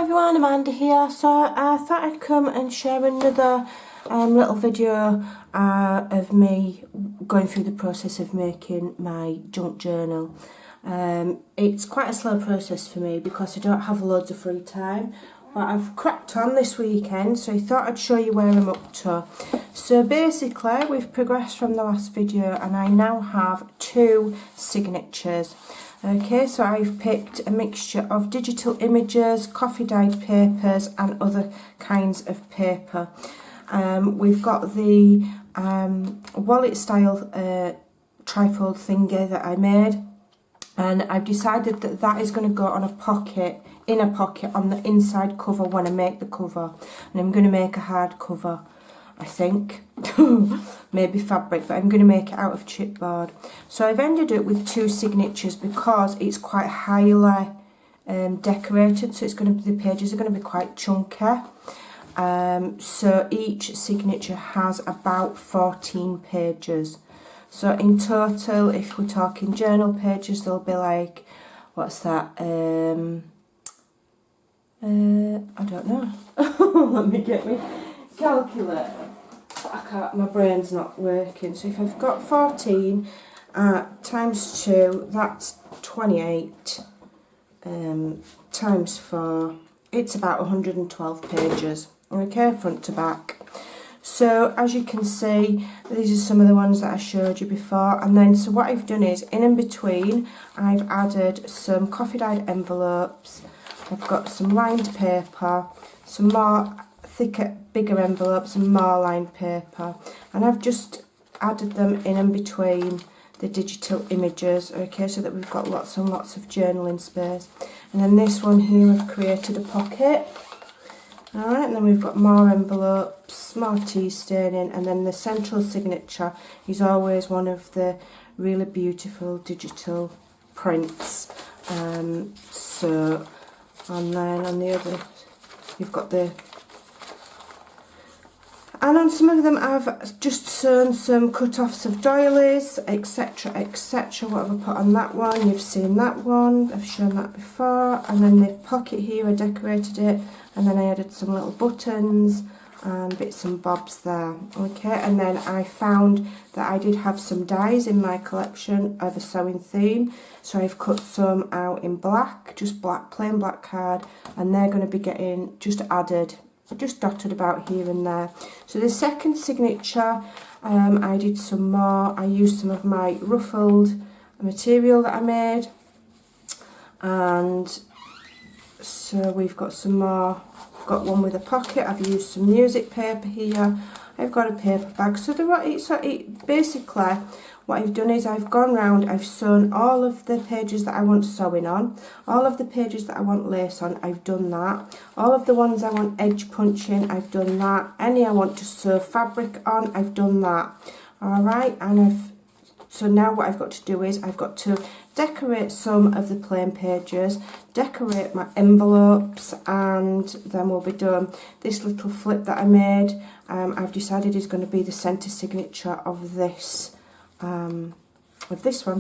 everyone, Amanda here. So I thought I'd come and share another little video of me going through the process of making my junk journal. It's quite a slow process for me because I don't have loads of free time, but I've cracked on this weekend, so I thought I'd show you where I'm up to. So basically we've progressed from the last video and I now have 2 signatures. Okay, so I've picked a mixture of digital images, coffee dyed papers and other kinds of paper. We've got the wallet style trifold thingy that I made, and I've decided that that is going to go on a pocket, in a pocket on the inside cover when I make the cover. And I'm going to make a hard cover, I think. Maybe fabric, but I'm going to make it out of chipboard. So I've ended up with 2 signatures because it's quite highly decorated, so it's going to be, the pages are going to be quite chunky. So each signature has about 14 pages. So in total, if we're talking journal pages, there'll be like, what's that? I don't know. Let me get my calculator. I can't, my brain's not working. So if I've got 14 times 2, that's 28 times 4. It's about 112 pages. Okay, front to back. So as you can see, these are some of the ones that I showed you before, and then so what I've done is in between I've added some coffee dyed envelopes. I've got some lined paper, some more thicker, bigger envelopes and more lined paper, and I've just added them in between the digital images, okay, so that we've got lots and lots of journaling space. And then this one here, I've created a pocket. Alright, and then we've got more envelopes, more tea staining, and then the central signature is always one of the really beautiful digital prints. So, and then on the other, you've got the, and on some of them I've just sewn some cut-offs of doilies, etc, etc. What have I put on that one? You've seen that one, I've shown that before. And then the pocket here, I decorated it, and then I added some little buttons and bits and bobs there. Okay, and then I found that I did have some dies in my collection of a sewing theme, so I've cut some out in black, just black, plain black card, and they're going to be getting just added, just dotted about here and there. So the second signature, I did some more. I used some of my ruffled material that I made, and so we've got some more. I've got one with a pocket. I've used some music paper here. I've got a paper bag. So basically what I've done is I've gone round, I've sewn all of the pages that I want sewing on, all of the pages that I want lace on, I've done that. All of the ones I want edge punching, I've done that. Any I want to sew fabric on, I've done that. Alright, and so now what I've got to do is I've got to decorate some of the plain pages, decorate my envelopes, and then we'll be done. This little flip that I made, I've decided is going to be the centre signature of this one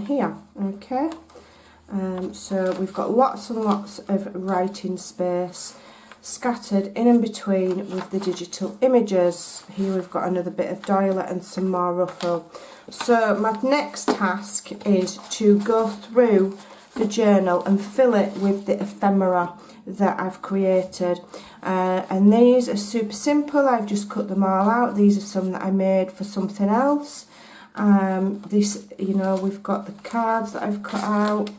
here. Okay, so we've got lots and lots of writing space scattered in and between with the digital images. Here we've got another bit of doilet and some more ruffle. So my next task is to go through the journal and fill it with the ephemera that I've created. And these are super simple. I've just cut them all out. These are some that I made for something else. This, you know, we've got the cards that I've cut out.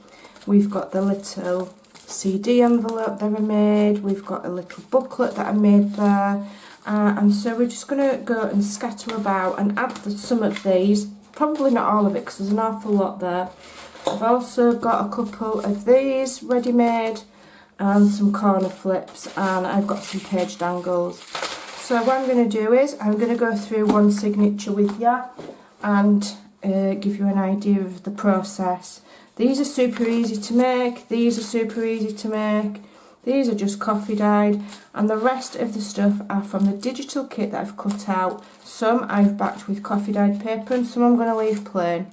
We've got the little CD envelope that I made. We've got a little booklet that I made there. And so we're just going to go and scatter about and add some of these, probably not all of it because there's an awful lot there. I've also got a couple of these ready-made and some corner flips, and I've got some page dangles. So what I'm going to do is I'm going to go through one signature with you and give you an idea of the process. These are super easy to make, these are super easy to make. These are just coffee dyed, and the rest of the stuff are from the digital kit that I've cut out. Some I've backed with coffee dyed paper and some I'm going to leave plain,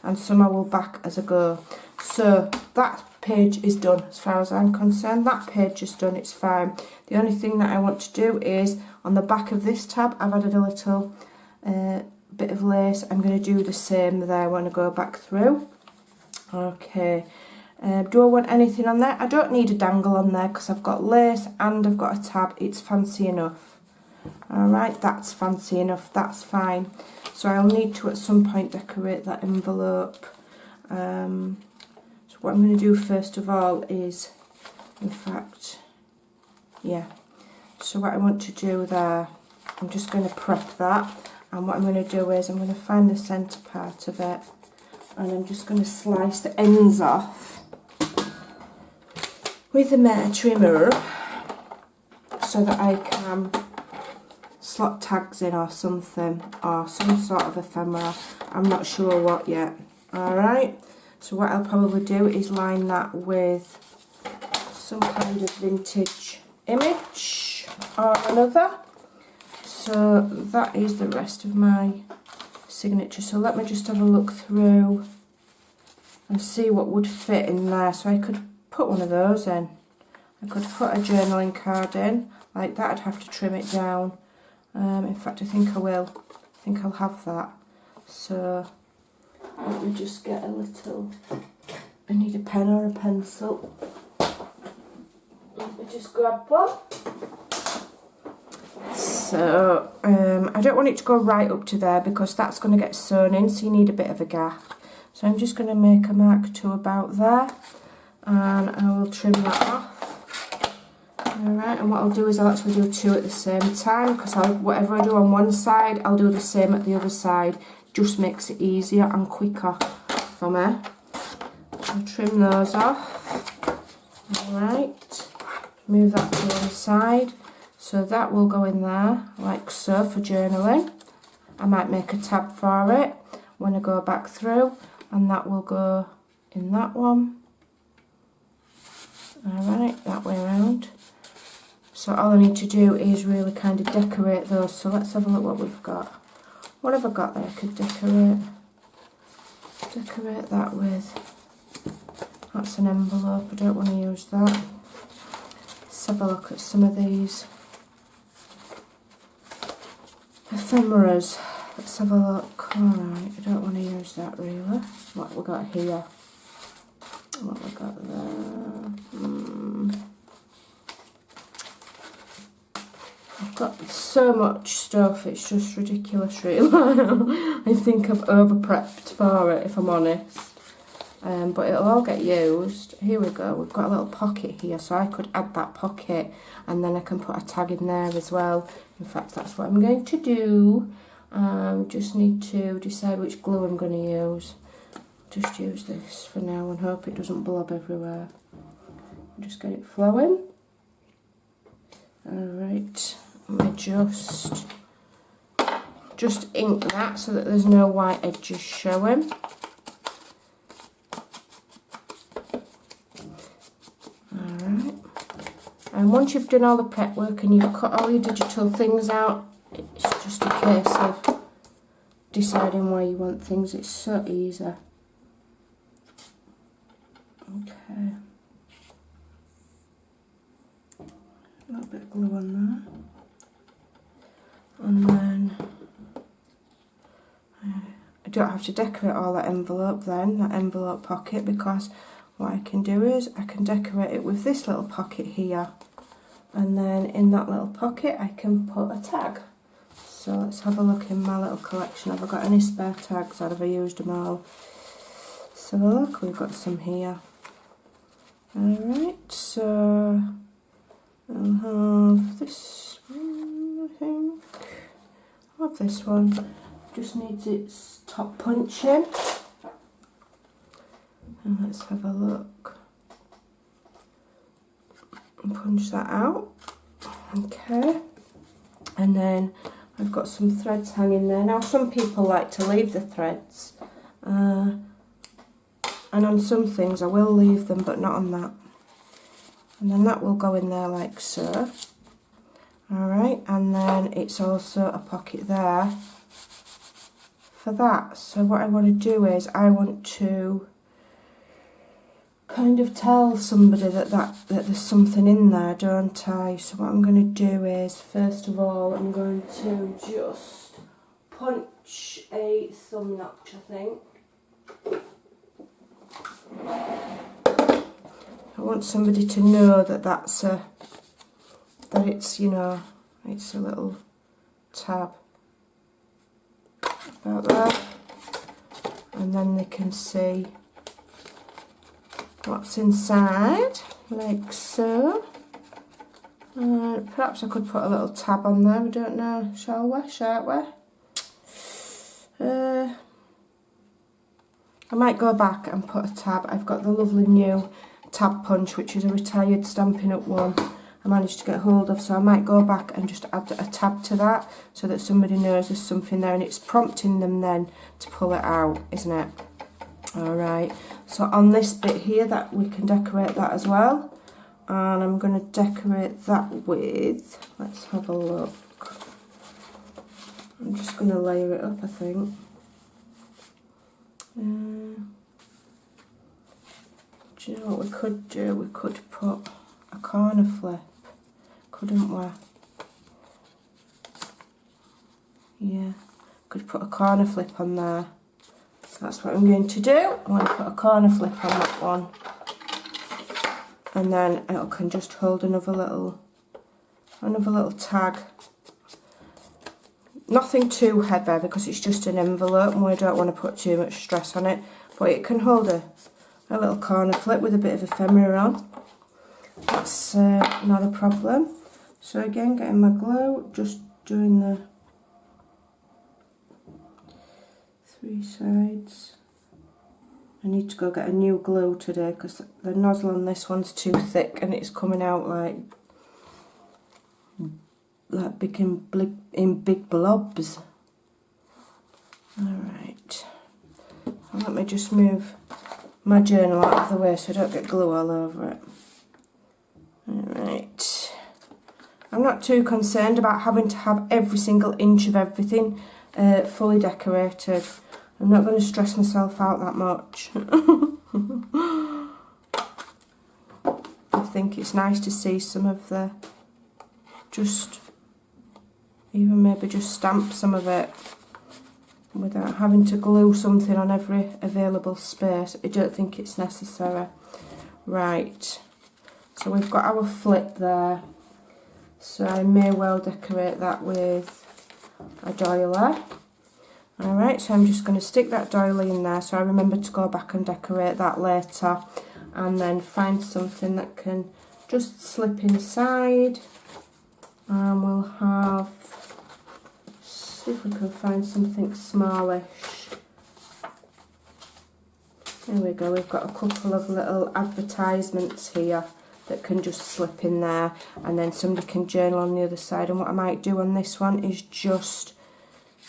and some I will back as I go. So that page is done as far as I'm concerned. That page is done, it's fine. The only thing that I want to do is on the back of this tab I've added a little bit of lace. I'm going to do the same there when I go back through. Okay, do I want anything on there? I don't need a dangle on there because I've got lace and I've got a tab. It's fancy enough. Alright, that's fancy enough, that's fine. So I'll need to at some point decorate that envelope. So what I'm going to do first of all is, in fact, yeah, so what I want to do there, I'm just going to prep that, and what I'm going to do is I'm going to find the centre part of it, and I'm just going to slice the ends off with a metal trimmer so that I can slot tags in or something, or some sort of ephemera. I'm not sure what yet. Alright, so what I'll probably do is line that with some kind of vintage image or another. So that is the rest of my signature. So let me just have a look through and see what would fit in there. So I could put one of those in. I could put a journaling card in like that. I'd have to trim it down. In fact, I think I will. I think I'll have that. So let me just get a little, I need a pen or a pencil. Let me just grab one. So I don't want it to go right up to there because that's going to get sewn in, so you need a bit of a gap. So I'm just going to make a mark to about there, and I will trim that off. Alright, and what I'll do is I'll actually do two at the same time, because whatever I do on one side, I'll do the same at the other side. Just makes it easier and quicker for me. I'll trim those off. Alright, move that to one side. So that will go in there, like so, for journaling. I might make a tab for it when I go back through, and that will go in that one. Alright, that way around. So all I need to do is really kind of decorate those. So let's have a look what we've got. What have I got that I could decorate? Decorate that with. That's an envelope, I don't want to use that. Let's have a look at some of these ephemeras. Let's have a look. Alright, I don't want to use that really. What have we got here? What have we got there? I've got so much stuff, it's just ridiculous really. I think I've over-prepped for it, if I'm honest. But it'll all get used. Here we go, we've got a little pocket here, so I could add that pocket and then I can put a tag in there as well. In fact, that's what I'm going to do. Just need to decide which glue I'm going to use. Just use this for now and hope it doesn't blob everywhere. Just get it flowing. Alright, let me just ink that so that there's no white edges showing. Alright, and once you've done all the prep work and you've cut all your digital things out, it's just a case of deciding where you want things. It's so easy. Okay. A little bit of glue on there, and then I don't have to decorate all that envelope then, that envelope pocket, because what I can do is I can decorate it with this little pocket here, and then in that little pocket I can put a tag. So let's have a look in my little collection. Have I got any spare tags, or have I used them all? Let's have a look, we've got some here. Alright, so I'll have this one, I think. I'll have this one. Just needs its top punching. And let's have a look. And punch that out. Okay. And then I've got some threads hanging there. Now some people like to leave the threads. And on some things I will leave them, but not on that. And then that will go in there like so. Alright, and then it's also a pocket there for that. So what I want to do is I want to kind of tell somebody that there's something in there, don't I? So what I'm going to do is, first of all, I'm going to just punch a thumb notch, I think. I want somebody to know that that it's, you know, it's a little tab about that, and then they can see what's inside, like so. Perhaps I could put a little tab on there, I don't know, shall we, shan't we? I might go back and put a tab. I've got the lovely new tab punch, which is a retired Stampin' Up one I managed to get hold of, so I might go back and just add a tab to that so that somebody knows there's something there, and it's prompting them then to pull it out, isn't it? Alright, so on this bit here, that we can decorate that as well, and I'm going to decorate that with, let's have a look, I'm just going to layer it up, I think. Do you know what we could do? We could put a corner flip, couldn't we? Yeah, could put a corner flip on there. That's what I'm going to do. I'm going to put a corner flip on that one, and then it can just hold another little tag. Nothing too heavy because it's just an envelope and we don't want to put too much stress on it, but it can hold a little corner flip with a bit of ephemera on. That's not a problem. So again, getting my glue, just doing the 3 sides. I need to go get a new glue today because the nozzle on this one's too thick and it's coming out like big in big blobs. Alright, let me just move my journal out of the way so I don't get glue all over it. Alright, I'm not too concerned about having to have every single inch of everything fully decorated. I'm not going to stress myself out that much. I think it's nice to see some of the, just even maybe just stamp some of it without having to glue something on every available space. I don't think it's necessary. Right, so we've got our flip there, so I may well decorate that with a doily. Alright, so I'm just going to stick that doily in there so I remember to go back and decorate that later, and then find something that can just slip inside, and we'll have, see if we can find something smallish. There we go, we've got a couple of little advertisements here that can just slip in there, and then somebody can journal on the other side. And what I might do on this one is just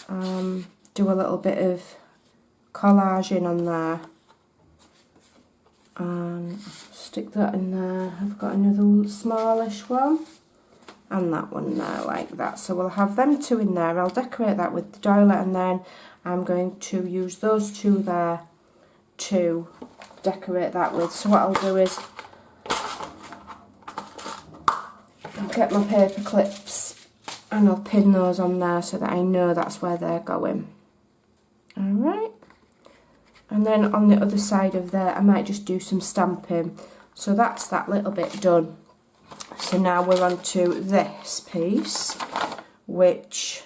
do a little bit of collaging on there and stick that in there. I've got another smallish one and that one there, like that. So we'll have them two in there. I'll decorate that with the doily, and then I'm going to use those two there to decorate that with. So what I'll do is I'll get my paper clips and I'll pin those on there so that I know that's where they're going. Alright, and then on the other side of there I might just do some stamping. So that's that little bit done. So now we're on to this piece, which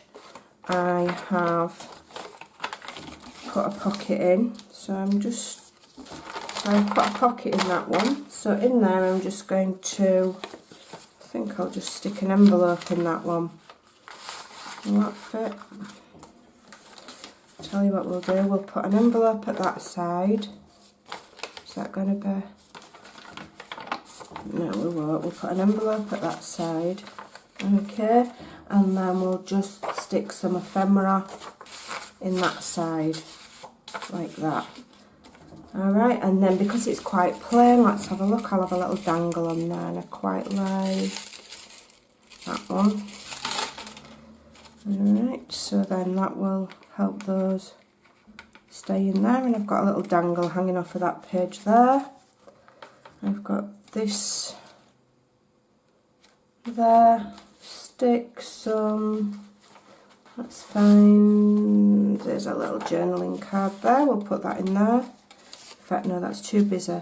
I have put a pocket in. So I've put a pocket in that one. So in there I'm just going to, I think I'll just stick an envelope in that one. Will that fit? Tell you what we'll do, we'll put an envelope at that side. Is that going to be? No, we won't. We'll put an envelope at that side. Okay, and then we'll just stick some ephemera in that side, like that. Alright, and then because it's quite plain, let's have a look. I'll have a little dangle on there, and I quite like that one. Alright, so then that will help those stay in there, and I've got a little dangle hanging off of that page there. I've got this there, stick some, that's fine. There's a little journaling card there, we'll put that in there. In fact, no, that's too busy.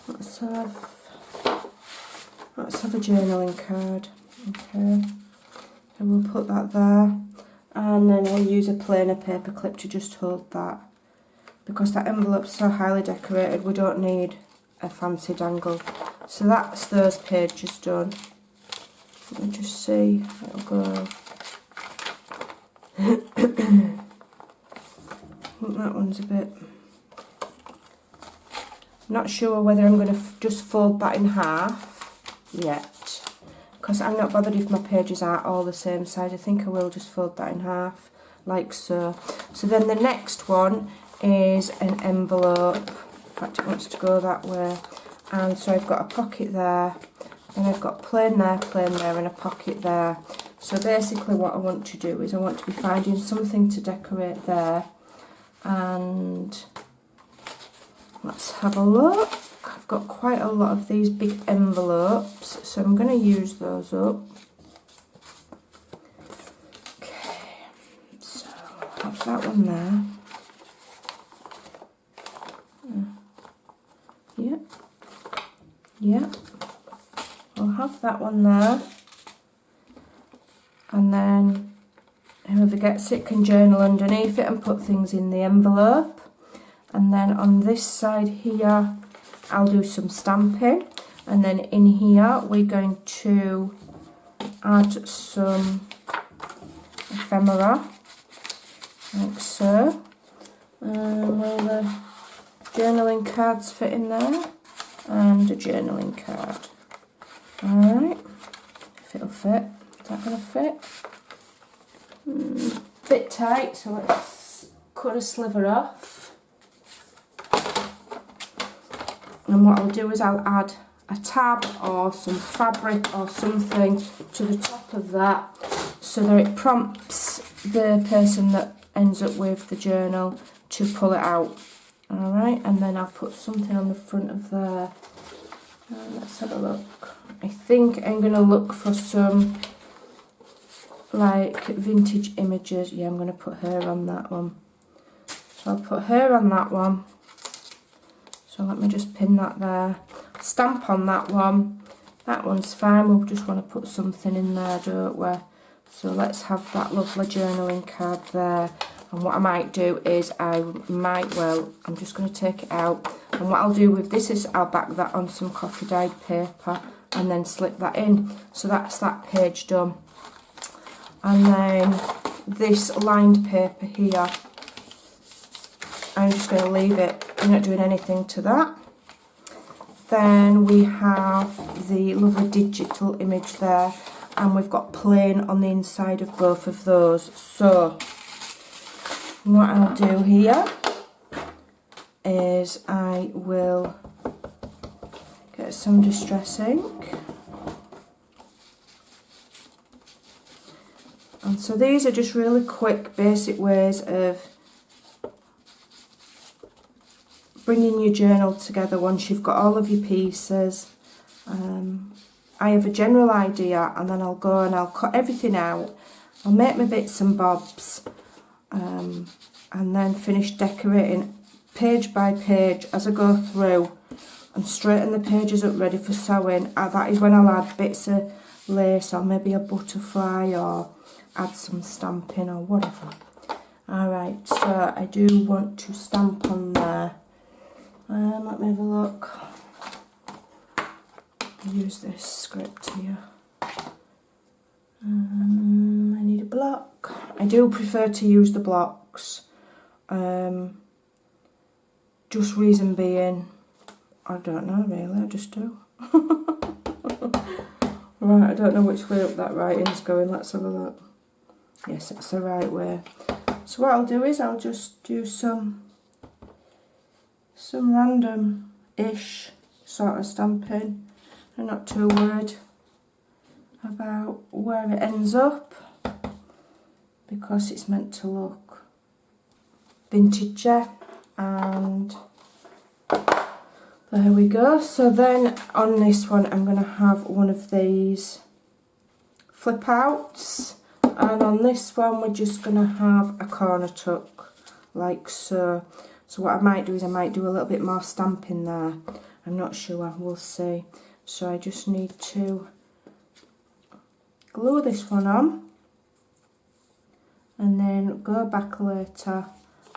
Let's have a journaling card. Okay, so we'll put that there, and then we'll use a plainer paper clip to just hold that. Because that envelope's so highly decorated, we don't need a fancy dangle. So that's those pages done. Let me just see how it'll go. I think that one's a bit... Not sure whether I'm going to just fold that in half yet, because I'm not bothered if my pages aren't all the same size. I think I will just fold that in half, like so. So then the next one is an envelope. In fact, it wants to go that way. And so I've got a pocket there, and I've got plain there, and a pocket there. So basically what I want to do is I want to be finding something to decorate there, and let's have a look. I've got quite a lot of these big envelopes, so I'm going to use those up. Okay, so I'll have that one there. Yeah, I'll have that one there. And then whoever gets it can journal underneath it and put things in the envelope. And then on this side here, I'll do some stamping. And then in here, we're going to add some ephemera, like so. Will the journaling cards fit in there? And a journaling card. Alright, if it'll fit. Is that going to fit? Bit tight, so let's cut a sliver off. And what I'll do is I'll add a tab or some fabric or something to the top of that, so that it prompts the person that ends up with the journal to pull it out. Alright, and then I'll put something on the front of there. Let's have a look. I think I'm going to look for some like vintage images. Yeah, I'm going to put her on that one. So I'll put her on that one. So let me just pin that there. Stamp on that one. That one's fine. We'll just want to put something in there, don't we? So let's have that lovely journaling card there. And what I might do is I'm just going to take it out. And what I'll do with this is I'll back that on some coffee dyed paper and then slip that in. So that's that page done. And then this lined paper here, I'm just going to leave it. I'm not doing anything to that. Then we have the lovely digital image there, and we've got plain on the inside of both of those. So what I'll do here is I will get some distress ink. And so these are just really quick, basic ways of bringing your journal together once you've got all of your pieces. I have a general idea, and then I'll go and I'll cut everything out. I'll make my bits and bobs, and then finish decorating page by page as I go through, and straighten the pages up ready for sewing. That is when I'll add bits of lace or maybe a butterfly, or add some stamping or whatever. Alright, so I do want to stamp on there. Let me have a look. Use this script here. I need a block. I do prefer to use the blocks. Just reason being, I don't know really, I just do. Right, I don't know which way up that writing's going. Let's have a look. Yes, it's the right way. So what I'll do is I'll just do some random-ish sort of stamping. I'm not too worried about where it ends up, because it's meant to look vintage, and the There we go. So then on this one I'm going to have one of these flip outs, and on this one we're just going to have a corner tuck like so. So what I might do is I might do a little bit more stamping there. I'm not sure, we'll see. So I just need to glue this one on and then go back later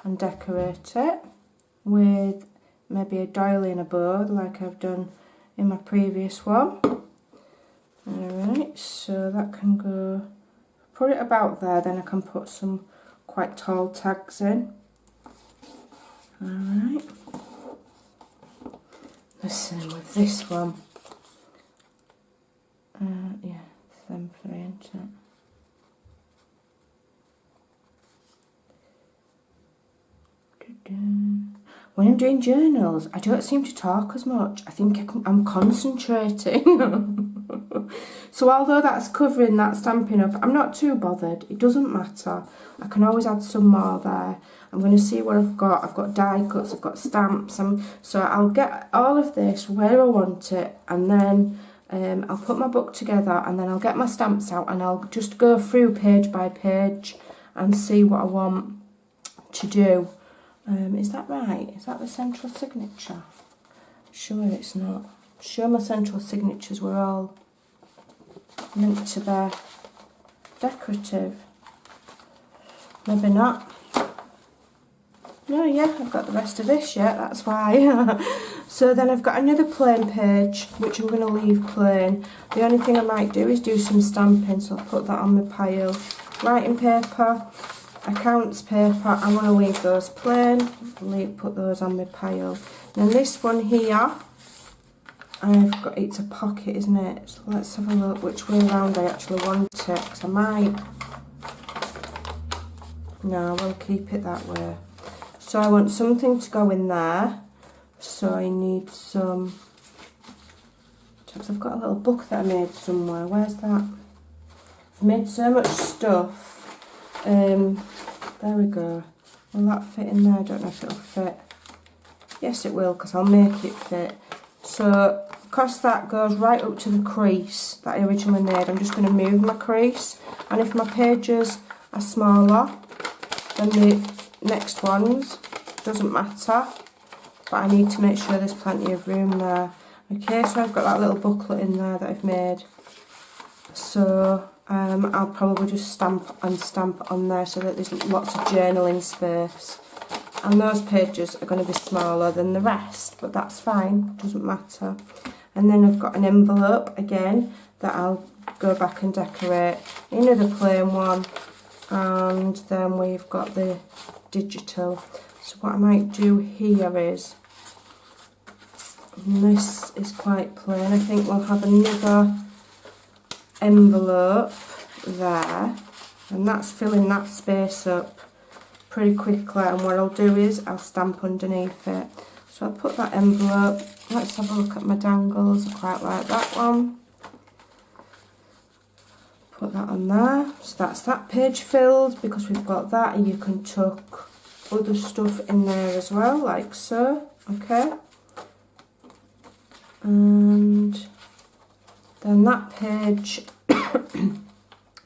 and decorate it with maybe a doily and a bow like I've done in my previous one. Alright, so that can go, put it about there, then I can put some quite tall tags in. Alright, the same with this one. Yeah, them three, isn't it? When I'm doing journals, I don't seem to talk as much. I think I'm concentrating. So although that's covering that Stampin' Up, I'm not too bothered. It doesn't matter. I can always add some more there. I'm going to see what I've got. I've got die cuts, I've got stamps. So I'll get all of this where I want it, and then I'll put my book together, and then I'll get my stamps out, and I'll just go through page by page and see what I want to do. Is that right? Is that the central signature? Sure it's not. Sure my central signatures were all meant to be decorative. Maybe not. No, yeah, I've got the rest of this yet, that's why. So then I've got another plain page, which I'm going to leave plain. The only thing I might do is do some stamping, so I'll put that on my pile. Writing paper, accounts paper, I want to leave those plain, put those on my pile. Then this one here, I've got, it's a pocket, isn't it? So let's have a look which way around I actually want it, because I might, no, I will keep it that way. So I want something to go in there, so I need some, I've got a little book that I made somewhere, where's that? I've made so much stuff. There we go. Will that fit in there? I don't know if it'll fit. Yes it will, because I'll make it fit. So because that goes right up to the crease that I originally made, I'm just going to move my crease, and if my pages are smaller than the next ones, doesn't matter, but I need to make sure there's plenty of room there. Okay, so I've got that little booklet in there that I've made, so I'll probably just stamp on there so that there's lots of journaling space, and those pages are going to be smaller than the rest, but that's fine, doesn't matter. And then I've got an envelope again that I'll go back and decorate, another plain one, and then we've got the digital. So what I might do here is, this is quite plain, I think we'll have another envelope there, and that's filling that space up pretty quickly, and what I'll do is I'll stamp underneath it. So I'll put that envelope, let's have a look at my dangles, I quite like that one. Put that on there, so that's that page filled, because we've got that, and you can tuck other stuff in there as well, like so, okay. And then that page,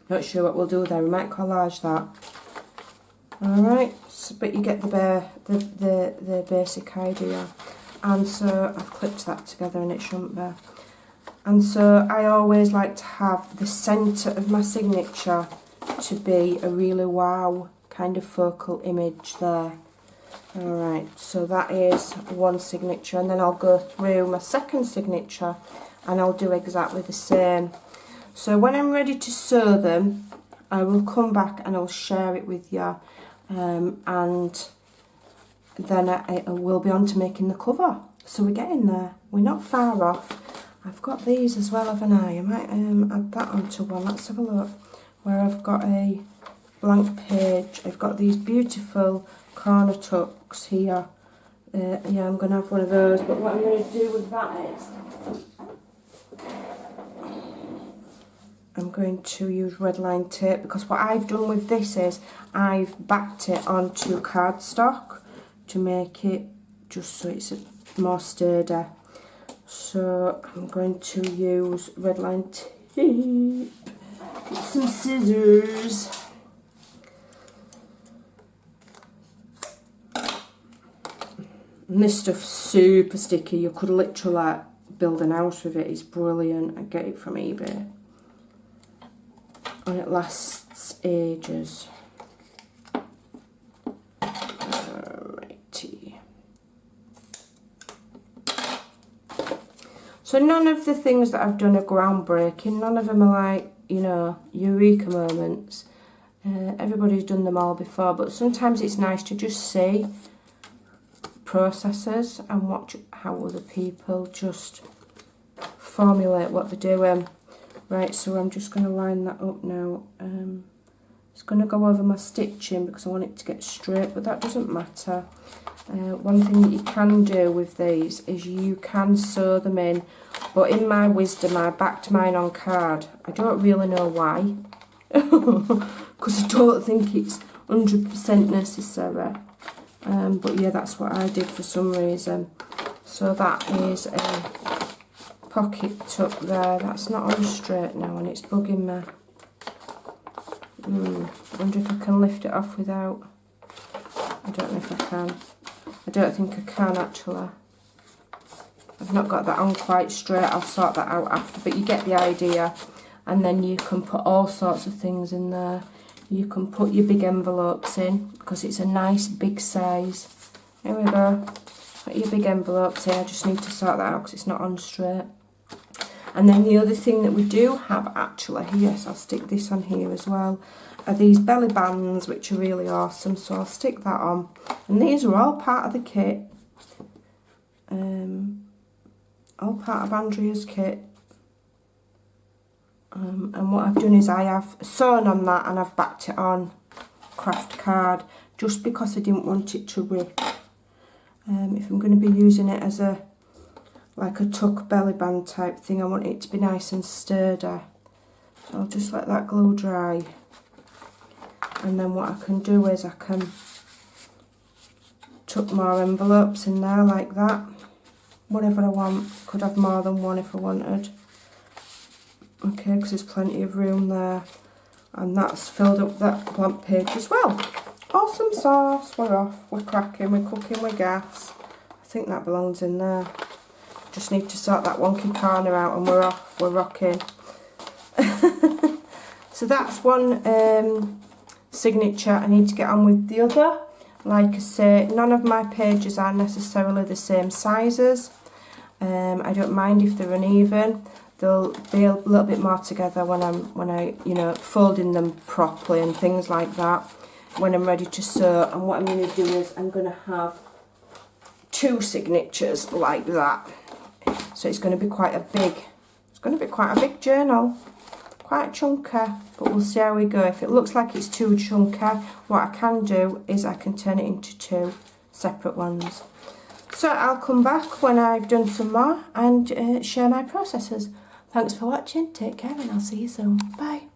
not sure what we'll do there, we might collage that. Alright, so, but you get the basic idea. And so I've clipped that together and it shouldn't be. And so I always like to have the centre of my signature to be a really wow kind of focal image there. Alright, so that is one signature, and then I'll go through my second signature and I'll do exactly the same. So when I'm ready to sew them, I will come back and I'll share it with you, and then I will be on to making the cover. So we're getting there, we're not far off. I've got these as well, haven't I? I might add that onto one. Let's have a look. Where I've got a blank page, I've got these beautiful corner tucks here. Yeah, I'm going to have one of those, but what I'm going to do with that is I'm going to use red line tape, because what I've done with this is I've backed it onto cardstock to make it just so it's more sturdy. So I'm going to use red line tape, some scissors. And this stuff's super sticky. You could literally like build an house with it. It's brilliant. I get it from eBay. And it lasts ages. Alrighty. So none of the things that I've done are groundbreaking. None of them are like, you know, eureka moments. Everybody's done them all before, but sometimes it's nice to just see processes and watch how other people just formulate what they're doing. Right, so I'm just going to line that up now. It's going to go over my stitching because I want it to get straight, but that doesn't matter. One thing that you can do with these is you can sew them in, but in my wisdom I backed mine on card. I don't really know why, because I don't think it's 100% necessary. But yeah, that's what I did for some reason. So that is a pocket tuck there. That's not on straight now and it's bugging me. I wonder if I can lift it off without. I don't know if I can. I don't think I can actually. I've not got that on quite straight. I'll sort that out after, but you get the idea. And then you can put all sorts of things in there. You can put your big envelopes in because it's a nice big size. There we go. Put your big envelopes in. I just need to sort that out because it's not on straight. And then the other thing that we do have actually, yes, I'll stick this on here as well, are these belly bands, which are really awesome. So I'll stick that on. And these are all part of the kit. All part of Andrea's kit. And what I've done is I have sewn on that and I've backed it on craft card just because I didn't want it to rip. If I'm going to be using it as a like a tuck belly band type thing, I want it to be nice and sturdy. So I'll just let that glue dry. And then what I can do is I can tuck more envelopes in there like that. Whatever I want. Could have more than one if I wanted. Okay, because there's plenty of room there. And that's filled up that blank page as well. Awesome sauce. We're off. We're cracking. We're cooking with gas. I think that belongs in there. Just need to sort that wonky corner out and we're off. We're rocking. So that's one signature. I need to get on with the other. Like I say, none of my pages are necessarily the same sizes. I don't mind if they're uneven. They'll be a little bit more together when I you know, folding them properly and things like that when I'm ready to sew. And what I'm going to do is I'm going to have 2 signatures like that. So it's going to be quite a big journal, quite chunky, but we'll see how we go. If it looks like it's too chunky, what I can do is I can turn it into 2 separate ones. So I'll come back when I've done some more and share my processes. Thanks for watching, take care and I'll see you soon. Bye.